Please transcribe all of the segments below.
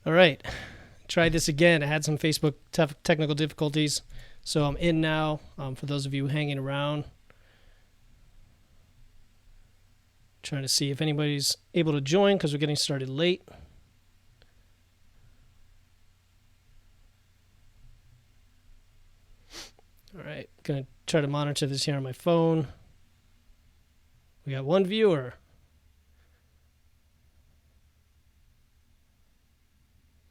All right, tried this again. I had some Facebook technical difficulties, so I'm in now. For those of you hanging around, trying to see if anybody's able to join because we're getting started late. All right, gonna try to monitor this here on my phone. We got one viewer.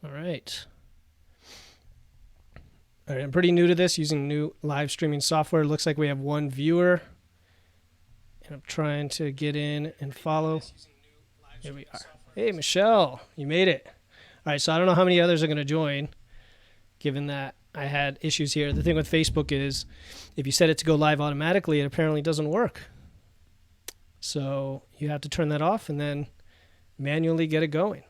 All right. All right, I'm pretty new to this, using new live streaming software. Looks like we have one viewer. And I'm trying to get in and follow. Here we are. Hey, Michelle, you made it. All right, so I don't know how many others are going to join, given that I had issues here. The thing with Facebook is if you set it to go live automatically, it apparently doesn't work. So you have to turn that off and then manually get it going.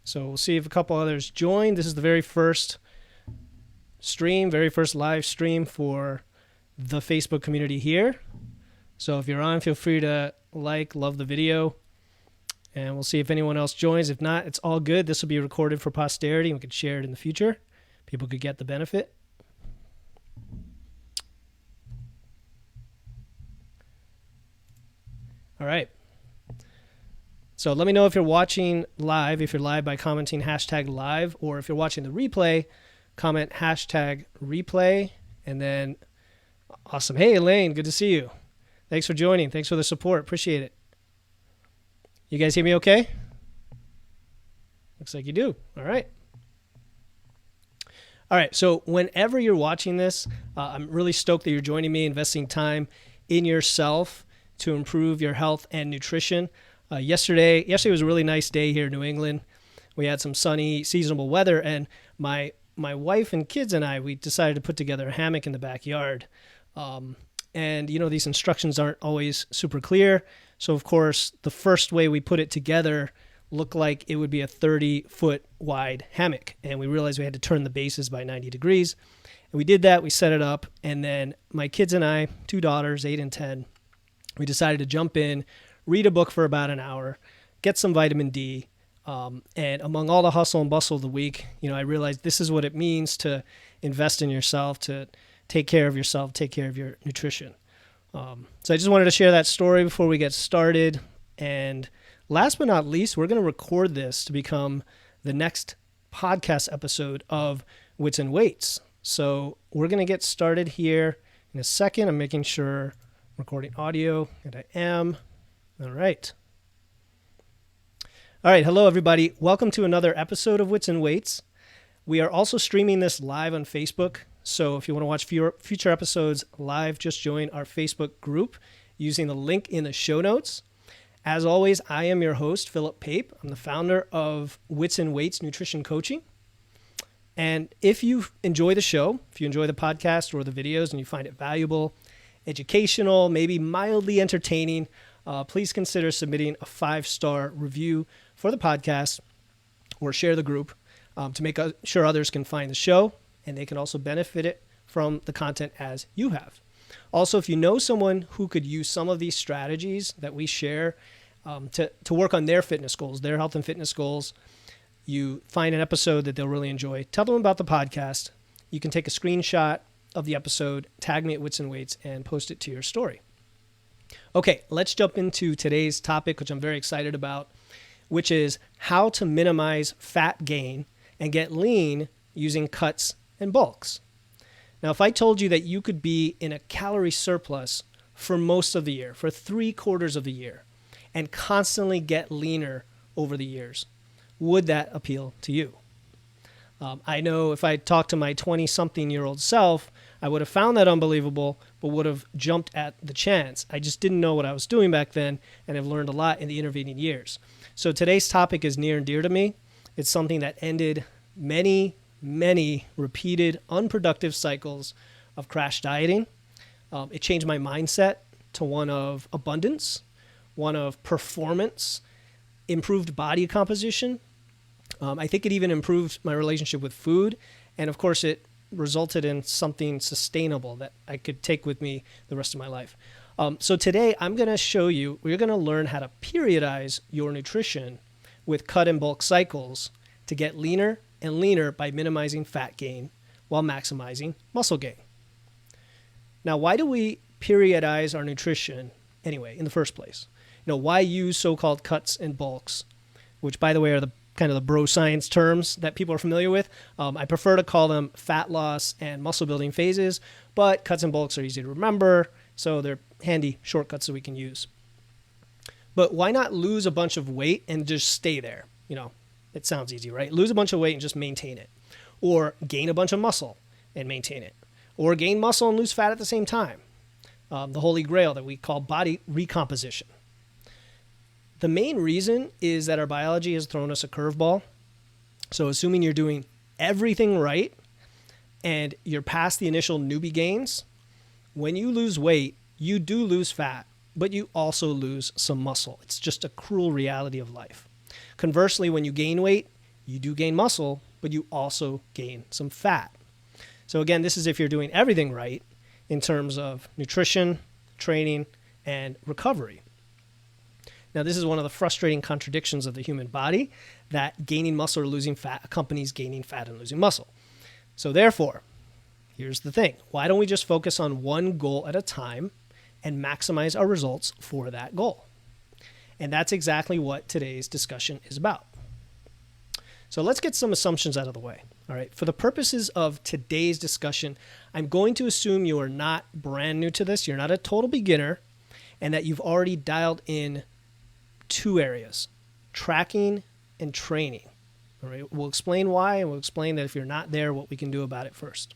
So we'll see if a couple others join. This is the very first stream, very first live stream for the Facebook community here. So if you're on, feel free to love the video. And we'll see if anyone else joins. If not, it's all good. This will be recorded for posterity, and we could share it in the future. People could get the benefit. All right. So let me know if you're watching live, if you're live by commenting #live, or if you're watching the replay, comment #replay, and then awesome. Hey, Elaine, good to see you. Thanks for joining. Thanks for the support. Appreciate it. You guys hear me okay? Looks like you do. All right. All right, so whenever you're watching this, I'm really stoked that you're joining me, investing time in yourself to improve your health and nutrition. Yesterday was a really nice day here in New England. We had some sunny, seasonable weather, and my wife and kids and I, we decided to put together a hammock in the backyard. And, you know, these instructions aren't always super clear. So, of course, the first way we put it together looked like it would be a 30-foot wide hammock. And we realized we had to turn the bases by 90 degrees. And we did that. We set it up. And then my kids and I, 2 daughters, 8 and 10, we decided to jump in, read a book for about an hour, get some vitamin D. And among all the hustle and bustle of the week, you know, I realized this is what it means to invest in yourself, to take care of yourself, take care of your nutrition. So I just wanted to share that story before we get started. And last but not least, we're going to record this to become the next podcast episode of Wits and Weights. So we're going to get started here in a second. I'm making sure I'm recording audio, and I am. All right. All right. Hello, everybody. Welcome to another episode of Wits and Weights. We are also streaming this live on Facebook. So if you want to watch future episodes live, just join our Facebook group using the link in the show notes. As always, I am your host, Philip Pape. I'm the founder of Wits and Weights Nutrition Coaching. And if you enjoy the show, if you enjoy the podcast or the videos and you find it valuable, educational, maybe mildly entertaining, please consider submitting a 5-star review for the podcast or share the group to make sure others can find the show and they can also benefit it from the content as you have. Also, if you know someone who could use some of these strategies that we share to work on their fitness goals, their health and fitness goals, you find an episode that they'll really enjoy, tell them about the podcast. You can take a screenshot of the episode, tag me at Wits and Weights, and post it to your story. Okay, let's jump into today's topic, which I'm very excited about, which is how to minimize fat gain and get lean using cuts and bulks. Now, if I told you that you could be in a calorie surplus for most of the year, for 3/4 of the year, and constantly get leaner over the years, would that appeal to you? I know if I talked to my 20-something-year-old self, I would have found that unbelievable, but would have jumped at the chance. I just didn't know what I was doing back then, and I've learned a lot in the intervening years. So today's topic is near and dear to me. It's something that ended many repeated unproductive cycles of crash dieting. It changed my mindset to one of abundance, one of performance, improved body composition. I think it even improved my relationship with food. And of course, it resulted in something sustainable that I could take with me the rest of my life. So today I'm going to show you, we're going to learn how to periodize your nutrition with cut and bulk cycles to get leaner and leaner by minimizing fat gain while maximizing muscle gain. Now, why do we periodize our nutrition anyway in the first place? Why use so-called cuts and bulks, which, by the way, are the kind of the bro science terms that people are familiar with. I prefer to call them fat loss and muscle building phases, but cuts and bulks are easy to remember, so they're handy shortcuts that we can use. But why not lose a bunch of weight and just stay there? It sounds easy, right? Lose a bunch of weight and just maintain it. Or gain a bunch of muscle and maintain it. Or gain muscle and lose fat at the same time. The holy grail that we call body recomposition. The main reason is that our biology has thrown us a curveball. So assuming you're doing everything right and you're past the initial newbie gains, when you lose weight, you do lose fat, but you also lose some muscle. It's just a cruel reality of life. Conversely, when you gain weight, you do gain muscle, but you also gain some fat. So again, this is if you're doing everything right in terms of nutrition, training, and recovery. Now, this is one of the frustrating contradictions of the human body, that gaining muscle or losing fat accompanies gaining fat and losing muscle. So therefore, here's the thing. Why don't we just focus on one goal at a time and maximize our results for that goal? And that's exactly what today's discussion is about. So let's get some assumptions out of the way. All right. For the purposes of today's discussion, I'm going to assume you are not brand new to this. You're not a total beginner, and that you've already dialed in two areas, tracking and training. All right. We'll explain why, and we'll explain that if you're not there, what we can do about it first.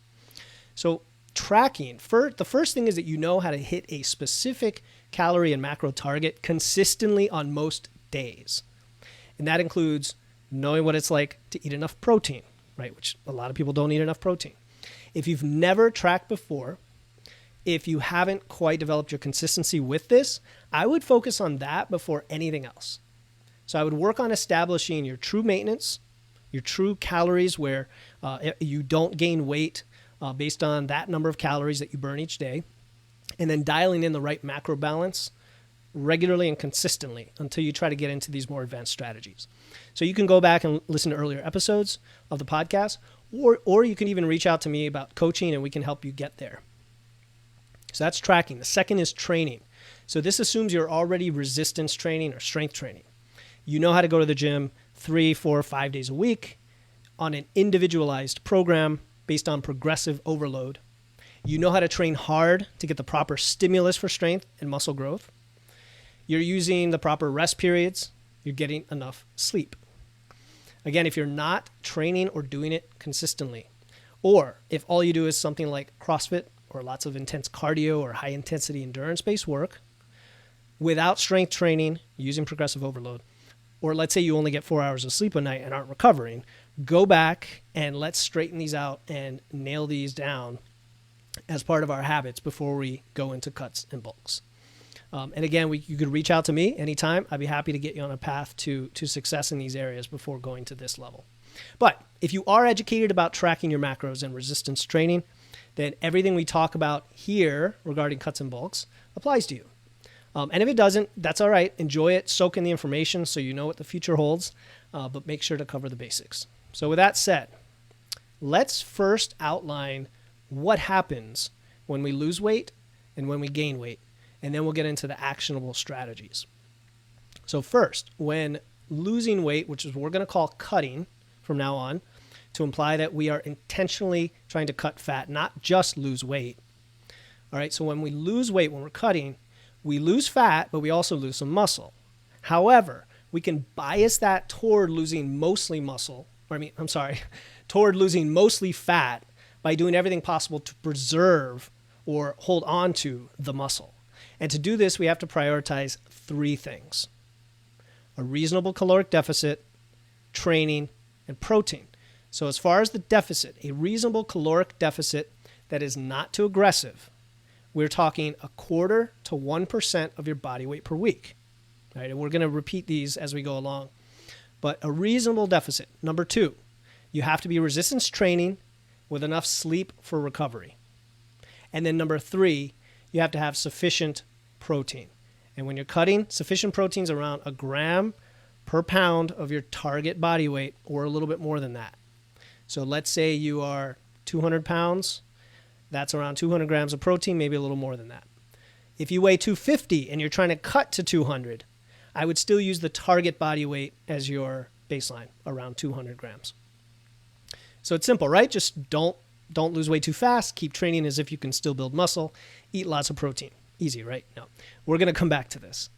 So tracking, the first thing is that you know how to hit a specific calorie and macro target consistently on most days. And that includes knowing what it's like to eat enough protein, right? Which a lot of people don't eat enough protein. If you've never tracked before, if you haven't quite developed your consistency with this, I would focus on that before anything else. So I would work on establishing your true maintenance, your true calories where you don't gain weight based on that number of calories that you burn each day, and then dialing in the right macro balance regularly and consistently until you try to get into these more advanced strategies. So you can go back and listen to earlier episodes of the podcast, or you can even reach out to me about coaching and we can help you get there. So that's tracking. The second is training. So this assumes you're already resistance training or strength training. You know how to go to the gym 3, 4, 5 days a week on an individualized program based on progressive overload. You know how to train hard to get the proper stimulus for strength and muscle growth. You're using the proper rest periods. You're getting enough sleep. Again, if you're not training or doing it consistently, or if all you do is something like CrossFit or lots of intense cardio or high intensity endurance-based work without strength training using progressive overload, or let's say you only get 4 hours of sleep a night and aren't recovering, go back and let's straighten these out and nail these down as part of our habits before we go into cuts and bulks. And again, you could reach out to me anytime. I'd be happy to get you on a path to success in these areas before going to this level. But if you are educated about tracking your macros and resistance training, then everything we talk about here regarding cuts and bulks applies to you. And if it doesn't, that's all right. Enjoy it. Soak in the information so you know what the future holds, but make sure to cover the basics. So with that said, let's first outline what happens when we lose weight and when we gain weight, and then we'll get into the actionable strategies. So first, when losing weight, which is what we're going to call cutting from now on, to imply that we are intentionally trying to cut fat, not just lose weight. All right, so when we lose weight, when we're cutting, we lose fat, but we also lose some muscle. However, we can bias that toward losing mostly toward losing mostly fat by doing everything possible to preserve or hold on to the muscle. And to do this, we have to prioritize three things: a reasonable caloric deficit, training, and protein. So as far as the deficit, a reasonable caloric deficit that is not too aggressive, we're talking 1/4 to 1% of your body weight per week. All right, and we're going to repeat these as we go along. But a reasonable deficit. Number 2, you have to be resistance training with enough sleep for recovery. And then number 3, you have to have sufficient protein. And when you're cutting, sufficient protein is around a gram per pound of your target body weight, or a little bit more than that. So let's say you are 200 pounds. That's around 200 grams of protein, maybe a little more than that. If you weigh 250 and you're trying to cut to 200, I would still use the target body weight as your baseline, around 200 grams. So it's simple, right? Just don't lose weight too fast. Keep training as if you can still build muscle. Eat lots of protein. Easy, right? No. We're going to come back to this.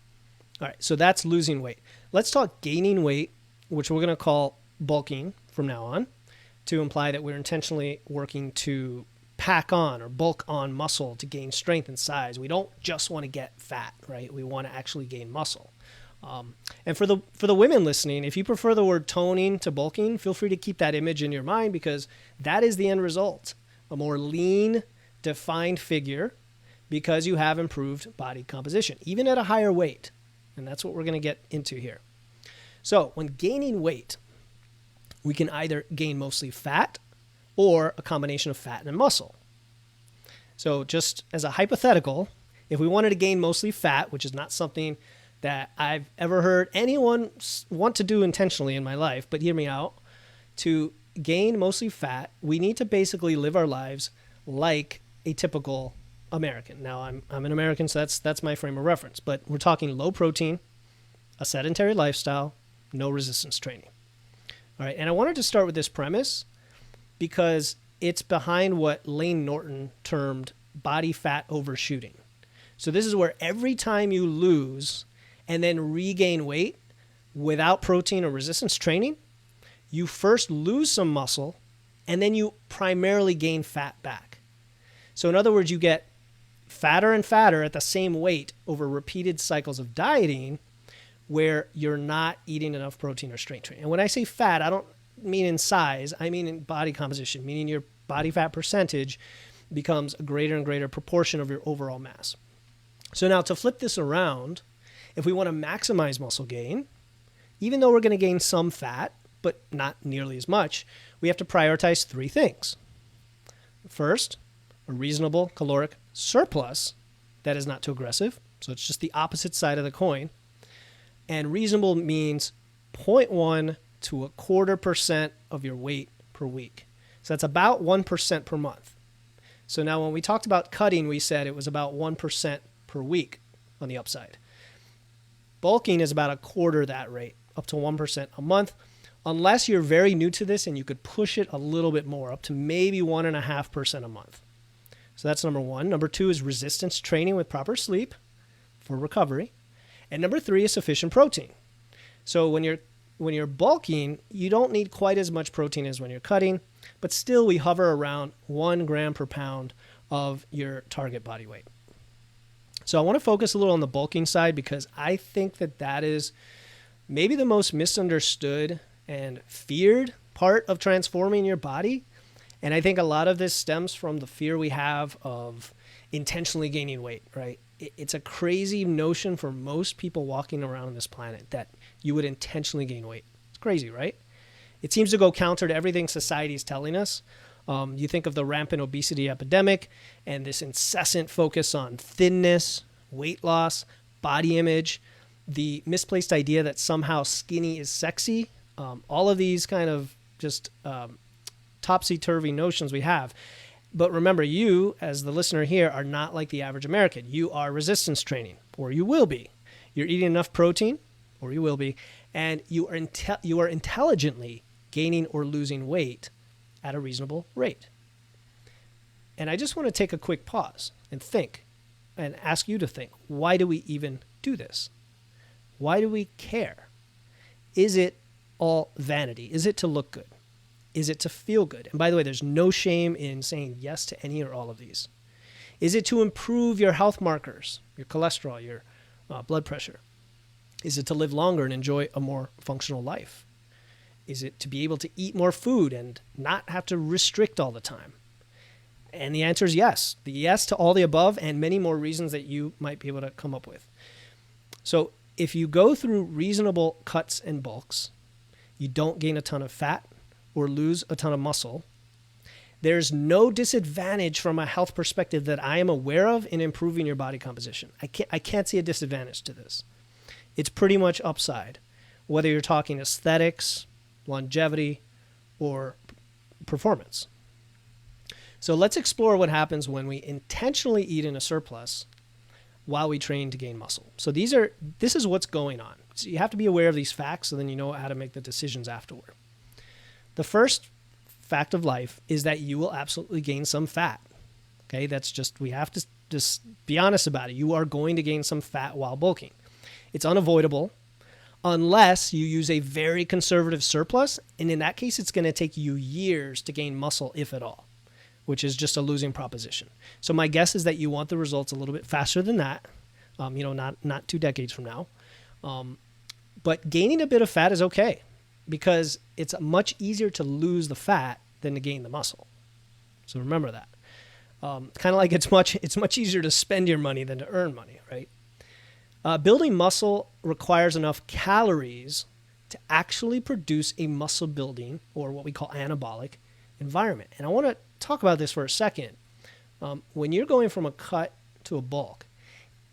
All right, so that's losing weight. Let's talk gaining weight, which we're going to call bulking from now on, to imply that we're intentionally working to pack on or bulk on muscle to gain strength and size. We don't just want to get fat, right? We want to actually gain muscle. And for the women listening, if you prefer the word toning to bulking, feel free to keep that image in your mind, because that is the end result. A more lean, defined figure, because you have improved body composition, even at a higher weight. And that's what we're going to get into here. So when gaining weight, we can either gain mostly fat or a combination of fat and muscle. So just as a hypothetical, if we wanted to gain mostly fat, which is not something that I've ever heard anyone want to do intentionally in my life, but hear me out, to gain mostly fat, we need to basically live our lives like a typical American. Now, I'm an American, so that's my frame of reference, but we're talking low protein, a sedentary lifestyle, no resistance training. All right, and I wanted to start with this premise because it's behind what Lane Norton termed body fat overshooting. So this is where every time you lose and then regain weight without protein or resistance training, you first lose some muscle and then you primarily gain fat back. So in other words, you get fatter and fatter at the same weight over repeated cycles of dieting where you're not eating enough protein or strength training. And when I say fat, I don't mean in size, I mean in body composition, meaning your body fat percentage becomes a greater and greater proportion of your overall mass. So now to flip this around, if we want to maximize muscle gain, even though we're going to gain some fat, but not nearly as much, we have to prioritize three things. First, a reasonable caloric surplus that is not too aggressive. So it's just the opposite side of the coin. And reasonable means 0.1 to 0.25% of your weight per week. So that's about 1% per month. So now when we talked about cutting, we said it was about 1% per week on the upside. Bulking is about a quarter that rate, up to 1% a month, unless you're very new to this and you could push it a little bit more, up to maybe 1.5% a month. So that's number one. Number two is resistance training with proper sleep for recovery. And number three is sufficient protein. So when you're bulking, you don't need quite as much protein as when you're cutting, but still we hover around 1 gram per pound of your target body weight. So I want to focus a little on the bulking side because I think that is maybe the most misunderstood and feared part of transforming your body. And I think a lot of this stems from the fear we have of intentionally gaining weight, right? It's a crazy notion for most people walking around on this planet that you would intentionally gain weight. It's crazy, right? It seems to go counter to everything society is telling us. You think of the rampant obesity epidemic and this incessant focus on thinness, weight loss, body image, the misplaced idea that somehow skinny is sexy. All of these kind of just topsy-turvy notions we have. But remember, you, as the listener here, are not like the average American. You are resistance training, or you will be. You're eating enough protein, or you will be, and you are intelligently gaining or losing weight at a reasonable rate. And I just want to take a quick pause and think, and ask you to think, why do we even do this? Why do we care? Is it all vanity? Is it to look good? Is it to feel good? And by the way, there's no shame in saying yes to any or all of these. Is it to improve your health markers, your cholesterol, your blood pressure? Is it to live longer and enjoy a more functional life? Is it to be able to eat more food and not have to restrict all the time? And the answer is yes. The yes to all the above and many more reasons that you might be able to come up with. So if you go through reasonable cuts and bulks, you don't gain a ton of fat or lose a ton of muscle, There's no disadvantage from a health perspective that I am aware of in improving your body composition. I can't see a disadvantage to this. It's pretty much upside, whether you're talking aesthetics, longevity, or performance. So let's explore what happens when we intentionally eat in a surplus while we train to gain muscle. So this is what's going on. So you have to be aware of these facts so then you know how to make the decisions afterward. The first fact of life is that you will absolutely gain some fat. Okay, we have to just be honest about it. You are going to gain some fat while bulking. It's unavoidable unless you use a very conservative surplus, and in that case, it's going to take you years to gain muscle, if at all, which is just a losing proposition. So my guess is that you want the results a little bit faster than that, not 2 decades from now. But gaining a bit of fat is okay because it's much easier to lose the fat than to gain the muscle. So remember that. Kind of like it's much easier to spend your money than to earn money, right? Building muscle requires enough calories to actually produce a muscle building, or what we call anabolic, environment. And I want to talk about this for a second. When you're going from a cut to a bulk,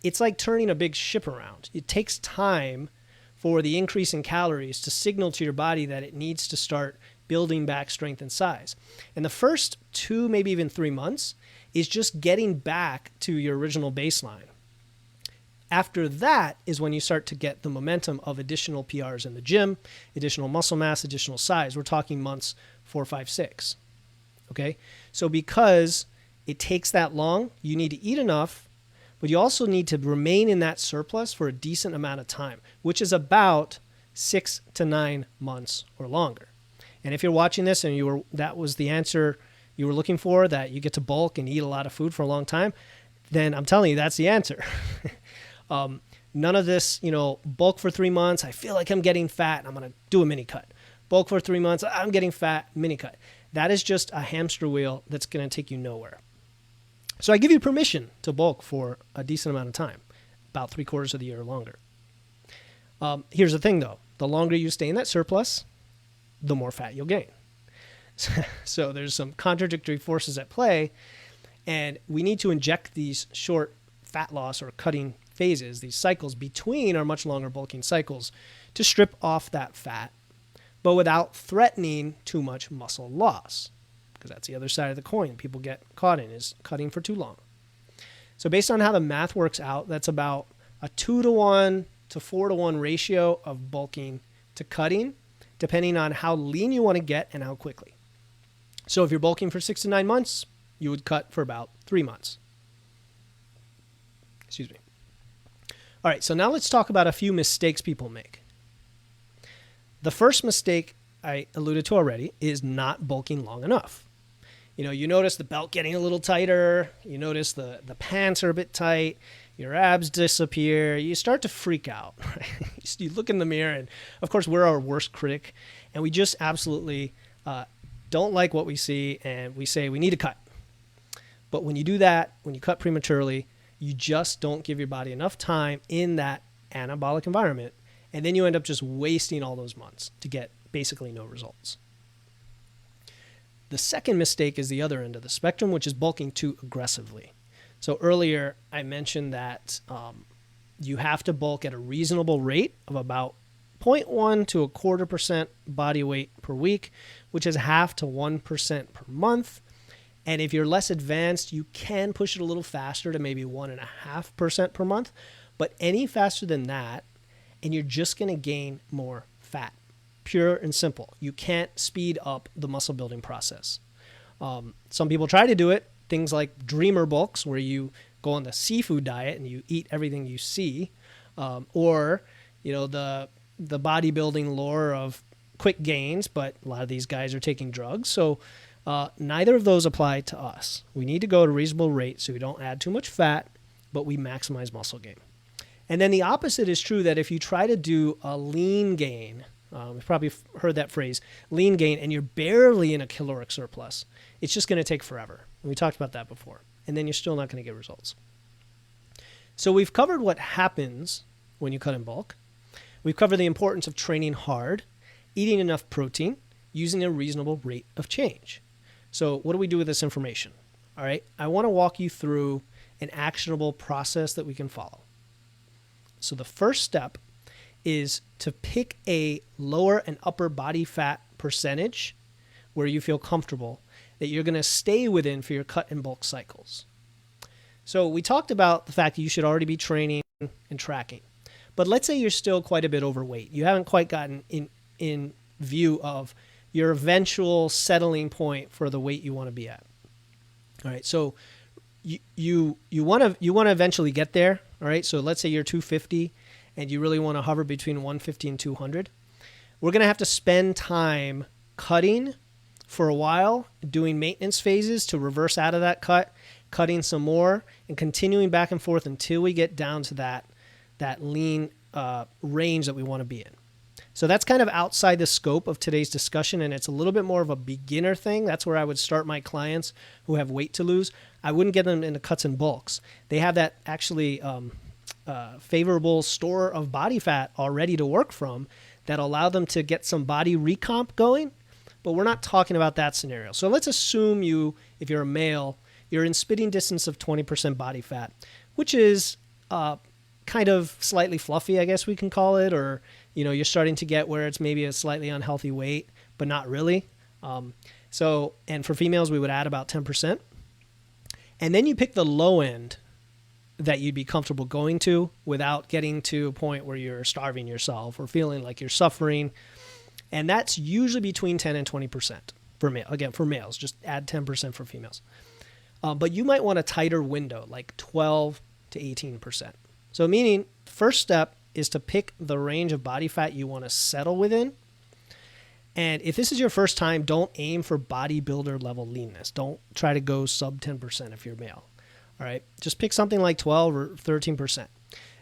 it's like turning a big ship around. It takes time for the increase in calories to signal to your body that it needs to start building back strength and size. And the first 2, maybe even 3 months is just getting back to your original baseline. After that is when you start to get the momentum of additional PRs in the gym, additional muscle mass, additional size. We're talking months 4, 5, 6. Okay? So because it takes that long, you need to eat enough, but you also need to remain in that surplus for a decent amount of time, which is about 6 to 9 months or longer. And if you're watching this and that was the answer you were looking for, that you get to bulk and eat a lot of food for a long time, then I'm telling you that's the answer. None of this, bulk for 3 months, I feel like I'm getting fat, and I'm going to do a mini cut. Bulk for 3 months, I'm getting fat, mini cut. That is just a hamster wheel that's going to take you nowhere. So I give you permission to bulk for a decent amount of time, about 3/4 of the year or longer. Here's the thing, though. The longer you stay in that surplus, the more fat you'll gain. So there's some contradictory forces at play, and we need to inject these short fat loss or cutting phases, these cycles between our much longer bulking cycles, to strip off that fat, but without threatening too much muscle loss, because that's the other side of the coin people get caught in, is cutting for too long. So based on how the math works out, that's about a 2-to-1 to 4-to-1 ratio of bulking to cutting, depending on how lean you want to get and how quickly. So if you're bulking for 6 to 9 months, you would cut for about 3 months. Excuse me. All right, so now let's talk about a few mistakes people make. The first mistake I alluded to already is not bulking long enough. You notice the belt getting a little tighter. You notice the pants are a bit tight. Your abs disappear. You start to freak out. Right? You look in the mirror, and of course, we're our worst critic, and we just absolutely don't like what we see, and we say we need to cut. But when you do that, when you cut prematurely, you just don't give your body enough time in that anabolic environment, and then you end up just wasting all those months to get basically no results. The second mistake is the other end of the spectrum, which is bulking too aggressively. So earlier I mentioned that you have to bulk at a reasonable rate of about 0.1 to 1/4% body weight per week, which is 0.5 to 1% per month. And if you're less advanced, you can push it a little faster to maybe 1.5% per month. But any faster than that, and you're just going to gain more fat. Pure and simple. You can't speed up the muscle building process. Some people try to do it. Things like dreamer bulks, where you go on the seafood diet and you eat everything you see, or the bodybuilding lore of quick gains. But a lot of these guys are taking drugs, so neither of those apply to us. We need to go at a reasonable rate so we don't add too much fat, but we maximize muscle gain. And then the opposite is true, that if you try to do a lean gain, you've probably heard that phrase, lean gain, and you're barely in a caloric surplus, it's just going to take forever. And we talked about that before. And then you're still not going to get results. So we've covered what happens when you cut in bulk. We've covered the importance of training hard, eating enough protein, using a reasonable rate of change. So what do we do with this information? All right, I want to walk you through an actionable process that we can follow. So the first step is to pick a lower and upper body fat percentage where you feel comfortable that you're going to stay within for your cut and bulk cycles. So we talked about the fact that you should already be training and tracking. But let's say you're still quite a bit overweight. You haven't quite gotten in view of your eventual settling point for the weight you want to be at. All right, so you want to eventually get there. All right, so let's say you're 250 and you really want to hover between 150 and 200. We're going to have to spend time cutting for a while, doing maintenance phases to reverse out of that cut, cutting some more, and continuing back and forth until we get down to that lean range that we want to be in. So that's kind of outside the scope of today's discussion, and it's a little bit more of a beginner thing. That's where I would start my clients who have weight to lose. I wouldn't get them into cuts and bulks. They have that actually favorable store of body fat already to work from that allow them to get some body recomp going, but we're not talking about that scenario. So let's assume if you're a male, you're in spitting distance of 20% body fat, which is kind of slightly fluffy, I guess we can call it, or you're starting to get where it's maybe a slightly unhealthy weight, but not really. And for females, we would add about 10%. And then you pick the low end that you'd be comfortable going to without getting to a point where you're starving yourself or feeling like you're suffering. And that's usually between 10 and 20% for male. Again, for males, just add 10% for females. But you might want a tighter window, like 12 to 18%. So meaning, first step is to pick the range of body fat you want to settle within. And if this is your first time, don't aim for bodybuilder level leanness. Don't try to go sub 10% if you're male. All right, just pick something like 12 or 13%.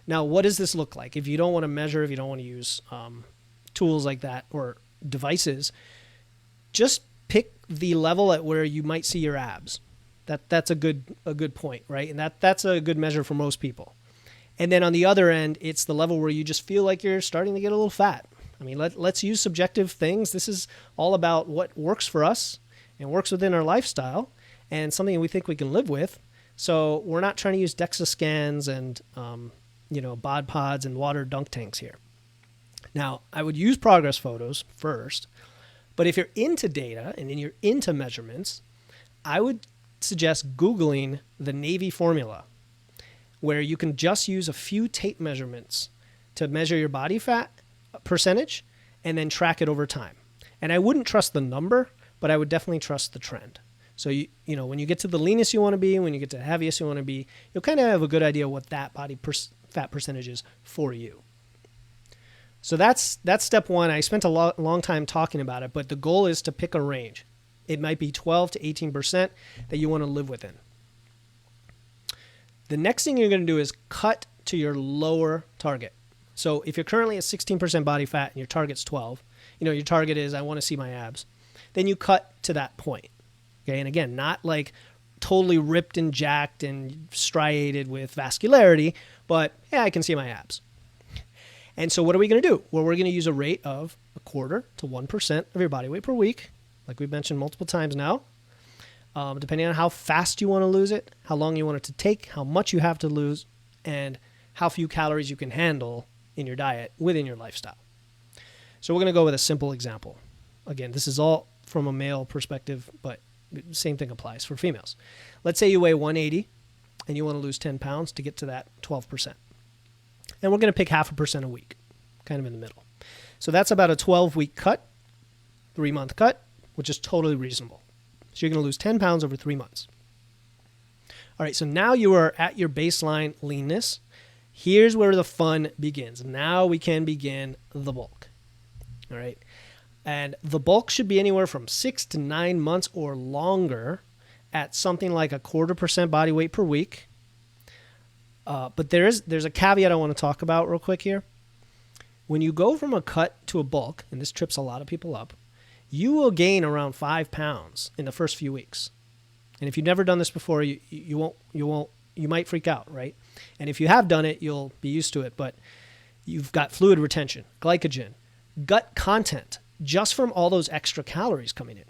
Now, what does this look like? If you don't want to measure, if you don't want to use tools like that or devices, just pick the level at where you might see your abs. That's a good point, right? And that's a good measure for most people. And then on the other end, it's the level where you just feel like you're starting to get a little fat. I mean, let's use subjective things. This is all about what works for us and works within our lifestyle and something we think we can live with. So we're not trying to use DEXA scans and, bod pods and water dunk tanks here. Now, I would use progress photos first, but if you're into data and then you're into measurements, I would suggest Googling the Navy formula, where you can just use a few tape measurements to measure your body fat percentage and then track it over time. And I wouldn't trust the number, but I would definitely trust the trend. So, when you get to the leanest you want to be, when you get to the heaviest you want to be, you'll kind of have a good idea what that body fat percentage is for you. So that's step one. I spent a long time talking about it, but the goal is to pick a range. It might be 12 to 18% that you want to live within. The next thing you're going to do is cut to your lower target. So if you're currently at 16% body fat and your target's 12, your target is I want to see my abs, then you cut to that point. Okay, and again, not like totally ripped and jacked and striated with vascularity, but yeah, I can see my abs. And so what are we going to do? Well, we're going to use a rate of 1/4 to 1% of your body weight per week, like we've mentioned multiple times now. Depending on how fast you want to lose it, how long you want it to take, how much you have to lose, and how few calories you can handle in your diet within your lifestyle. So we're going to go with a simple example. Again, this is all from a male perspective, but same thing applies for females. Let's say you weigh 180 and you want to lose 10 pounds to get to that 12%. And we're going to pick 0.5% a week, kind of in the middle. So that's about a 12-week cut, 3-month cut, which is totally reasonable. So you're going to lose 10 pounds over 3 months. All right, so now you are at your baseline leanness. Here's where the fun begins. Now we can begin the bulk. All right. And the bulk should be anywhere from 6 to 9 months or longer at something like 0.25% body weight per week. But there's a caveat I want to talk about real quick here. When you go from a cut to a bulk, and this trips a lot of people up, you will gain around 5 pounds in the first few weeks. And if you've never done this before, you might freak out, right? And if you have done it, you'll be used to it. But you've got fluid retention, glycogen, gut content, just from all those extra calories coming in.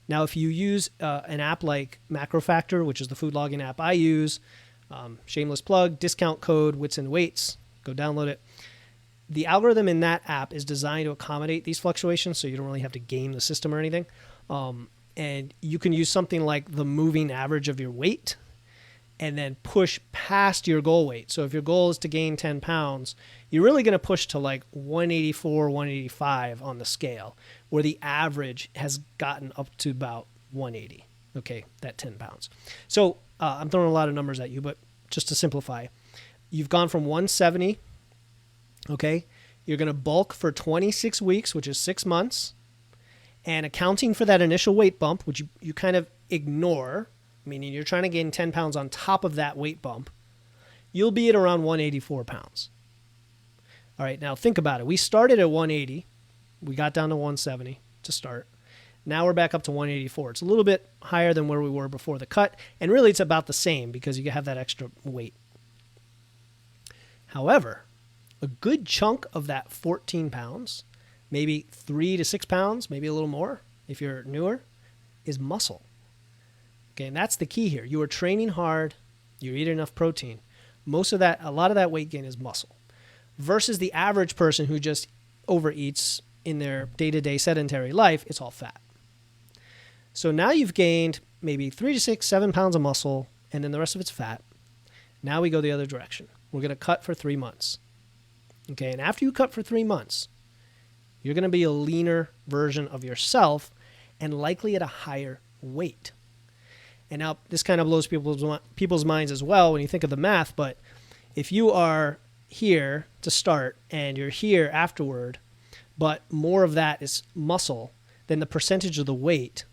Now, if you use an app like MacroFactor, which is the food logging app I use, shameless plug, discount code Wits and Weights, go download it. The algorithm in that app is designed to accommodate these fluctuations, so you don't really have to game the system or anything. And you can use something like the moving average of your weight and then push past your goal weight. So if your goal is to gain 10 pounds, you're really going to push to like 184, 185 on the scale, where the average has gotten up to about 180. Okay, that 10 pounds. So I'm throwing a lot of numbers at you, but just to simplify, you've gone from 170, okay? You're going to bulk for 26 weeks, which is 6 months, and accounting for that initial weight bump, which you kind of ignore, meaning you're trying to gain 10 pounds on top of that weight bump, you'll be at around 184 pounds. All right, now think about it. We started at 180. We got down to 170 to start. Now we're back up to 184. It's a little bit higher than where we were before the cut, and really it's about the same because you have that extra weight. However, a good chunk of that 14 pounds, maybe 3 to 6 pounds, maybe a little more if you're newer, is muscle. Okay, and that's the key here. You are training hard, you're eating enough protein. A lot of that weight gain is muscle. Versus the average person who just overeats in their day-to-day sedentary life, it's all fat. So now you've gained maybe 3 to 6, 7 pounds of muscle, and then the rest of it's fat. Now we go the other direction. We're going to cut for 3 months. Okay, and after you cut for 3 months, you're going to be a leaner version of yourself and likely at a higher weight. And now this kind of blows people's minds as well when you think of the math, but if you are here to start and you're here afterward, but more of that is muscle, then the percentage of the weight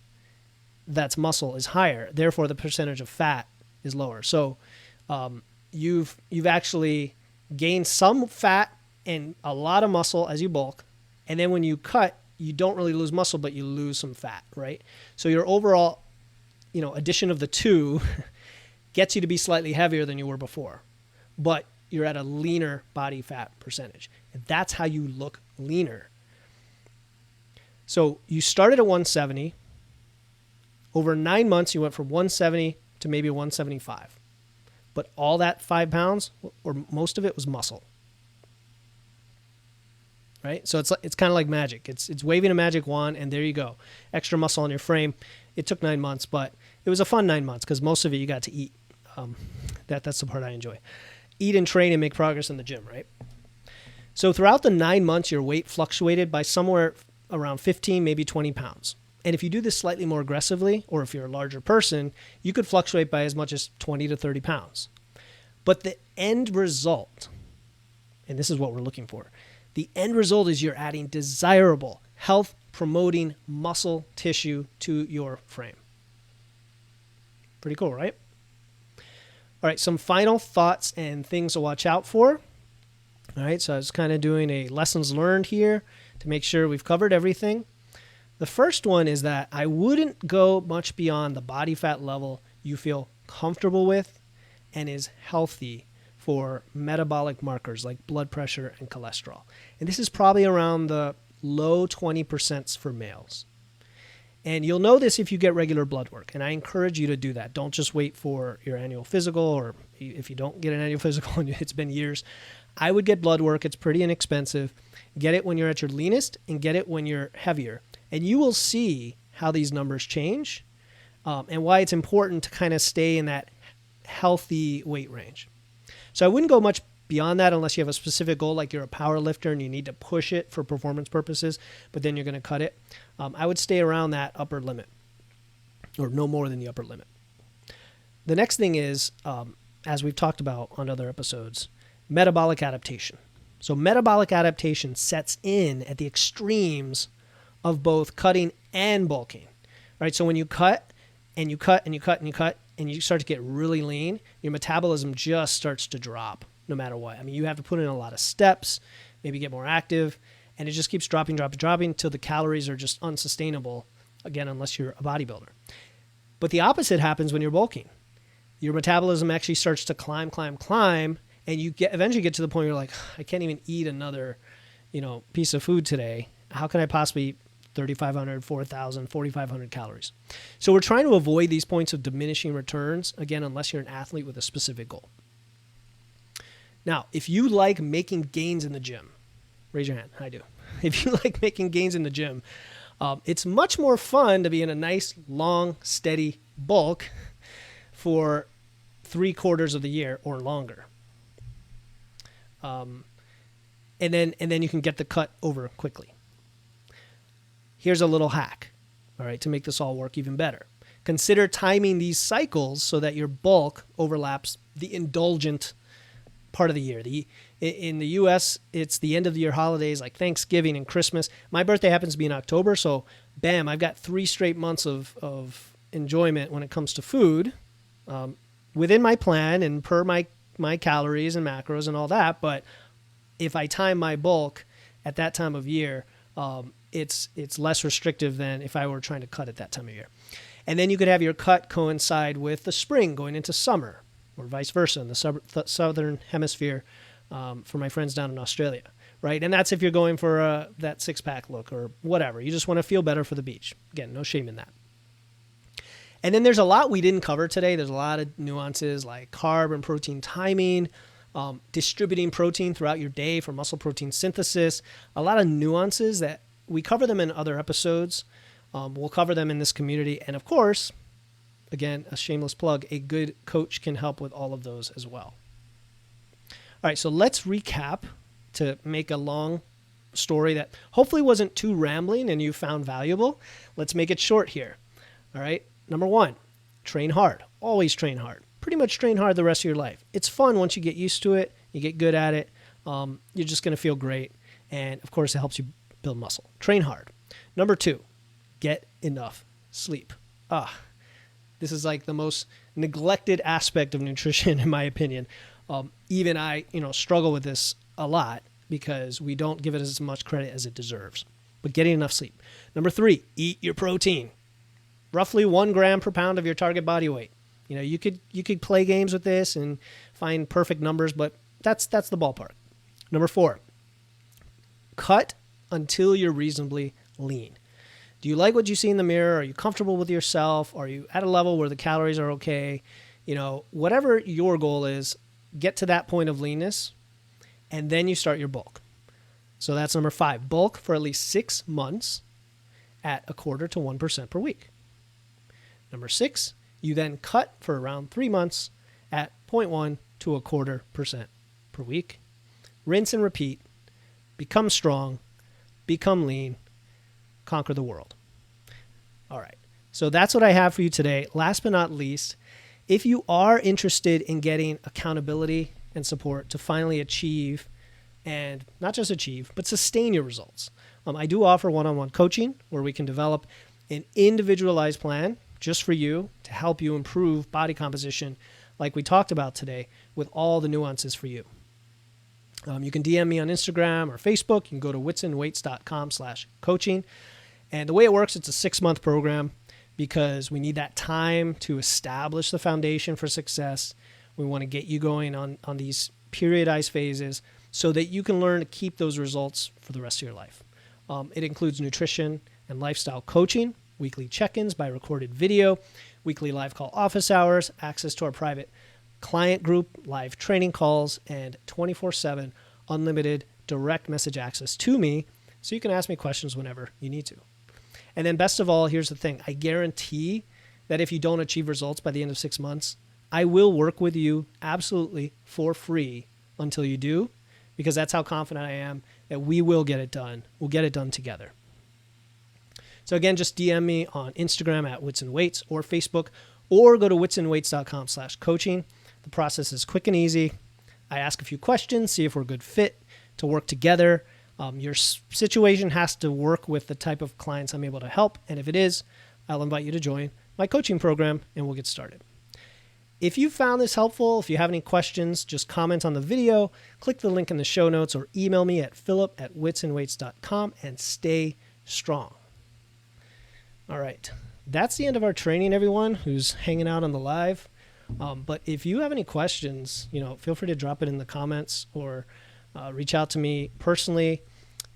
that's muscle is higher. Therefore, the percentage of fat is lower. So you've actually gained some fat and a lot of muscle as you bulk. And then when you cut, you don't really lose muscle, but you lose some fat, right? So your overall, addition of the two gets you to be slightly heavier than you were before, but you're at a leaner body fat percentage. And that's how you look leaner. So you started at 170. Over 9 months, you went from 170 to maybe 175. But all that 5 pounds, or most of it, was muscle. Right? So it's kind of like magic. It's waving a magic wand, and there you go. Extra muscle on your frame. It took 9 months, but it was a fun 9 months because most of it you got to eat. That's the part I enjoy. Eat and train and make progress in the gym, right? So throughout the 9 months, your weight fluctuated by somewhere around 15, maybe 20 pounds. And if you do this slightly more aggressively, or if you're a larger person, you could fluctuate by as much as 20 to 30 pounds. But the end result, and this is what we're looking for, the end result is you're adding desirable, health-promoting muscle tissue to your frame. Pretty cool, right? All right, some final thoughts and things to watch out for. All right, so I was kind of doing a lessons learned here to make sure we've covered everything. The first one is that I wouldn't go much beyond the body fat level you feel comfortable with and is healthy for metabolic markers like blood pressure and cholesterol. And this is probably around the low 20% for males. And you'll know this if you get regular blood work. And I encourage you to do that. Don't just wait for your annual physical, or if you don't get an annual physical and it's been years, I would get blood work. It's pretty inexpensive. Get it when you're at your leanest and get it when you're heavier. And you will see how these numbers change and why it's important to kind of stay in that healthy weight range. So I wouldn't go much beyond that unless you have a specific goal, like you're a power lifter and you need to push it for performance purposes, but then you're going to cut it. I would stay around that upper limit, or no more than the upper limit. The next thing is, as we've talked about on other episodes, metabolic adaptation. So metabolic adaptation sets in at the extremes of both cutting and bulking, right? So when you cut and you cut and you cut and you cut and you start to get really lean, your metabolism just starts to drop no matter what. I mean, you have to put in a lot of steps, maybe get more active, and it just keeps dropping until the calories are just unsustainable, again, unless you're a bodybuilder. But the opposite happens when you're bulking. Your metabolism actually starts to climb, and you eventually get to the point where you're like, I can't even eat another, piece of food today. How can I possibly 3,500, 4,000, 4,500 calories. So we're trying to avoid these points of diminishing returns, again, unless you're an athlete with a specific goal. Now, if you like making gains in the gym, raise your hand. I do. If you like making gains in the gym, it's much more fun to be in a nice, long, steady bulk for 3/4 of the year or longer. And then you can get the cut over quickly. Here's a little hack, all right, to make this all work even better. Consider timing these cycles so that your bulk overlaps the indulgent part of the year. In the U.S., it's the end of the year holidays like Thanksgiving and Christmas. My birthday happens to be in October, so bam, I've got 3 straight months of enjoyment when it comes to food within my plan and per my calories and macros and all that. But if I time my bulk at that time of year, it's less restrictive than if I were trying to cut at that time of year. And then you could have your cut coincide with the spring going into summer, or vice versa in the southern hemisphere for my friends down in Australia, right? And that's if you're going for that 6-pack look or whatever. You just want to feel better for the beach. Again, no shame in that. And then there's a lot we didn't cover today. There's a lot of nuances like carb and protein timing, distributing protein throughout your day for muscle protein synthesis, a lot of nuances that we cover them in other episodes. We'll cover them in this community. And of course, again, a shameless plug, a good coach can help with all of those as well. All right, so let's recap to make a long story that hopefully wasn't too rambling and you found valuable. Let's make it short here. All right, number 1, train hard. Always train hard. Pretty much train hard the rest of your life. It's fun once you get used to it, you get good at it. You're just going to feel great. And of course, it helps you build muscle. Train hard. Number 2, get enough sleep. This is like the most neglected aspect of nutrition, in my opinion. Even I, struggle with this a lot because we don't give it as much credit as it deserves. But getting enough sleep. Number 3, eat your protein. Roughly 1 gram per pound of your target body weight. You could play games with this and find perfect numbers, but that's the ballpark. Number 4, cut until you're reasonably lean. Do you like what you see in the mirror? Are you comfortable with yourself? Are you at a level where the calories are okay? Whatever your goal is, get to that point of leanness, and then you start your bulk. So that's number 5, bulk for at least 6 months at 1/4 to 1% per week. Number 6, you then cut for around 3 months at 0.1 to 1/4% per week. Rinse and repeat. Become strong. Become lean. Conquer the world. All right. So that's what I have for you today. Last but not least, if you are interested in getting accountability and support to finally achieve, and not just achieve, but sustain your results, I do offer one-on-one coaching where we can develop an individualized plan just for you to help you improve body composition like we talked about today with all the nuances for you. You can DM me on Instagram or Facebook. You can go to witsandweights.com/coaching. And the way it works, it's a 6-month program because we need that time to establish the foundation for success. We want to get you going on these periodize phases so that you can learn to keep those results for the rest of your life. It includes nutrition and lifestyle coaching, weekly check-ins by recorded video, weekly live call office hours, access to our private client group, live training calls, and 24/7 unlimited direct message access to me so you can ask me questions whenever you need to. And then best of all, here's the thing. I guarantee that if you don't achieve results by the end of 6 months, I will work with you absolutely for free until you do, because that's how confident I am that we will get it done. We'll get it done together. So again, just DM me on Instagram at witsandweights or Facebook, or go to witsandweights.com/coaching. The process is quick and easy. I ask a few questions, see if we're a good fit to work together. Your situation has to work with the type of clients I'm able to help. And if it is, I'll invite you to join my coaching program and we'll get started. If you found this helpful, if you have any questions, just comment on the video, click the link in the show notes, or email me at philip@witsandweights.com, and stay strong. All right. That's the end of our training, everyone who's hanging out on the live. But if you have any questions, feel free to drop it in the comments or reach out to me personally,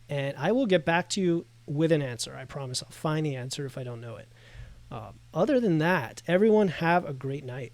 and I will get back to you with an answer. I promise I'll find the answer if I don't know it. Other than that, everyone have a great night.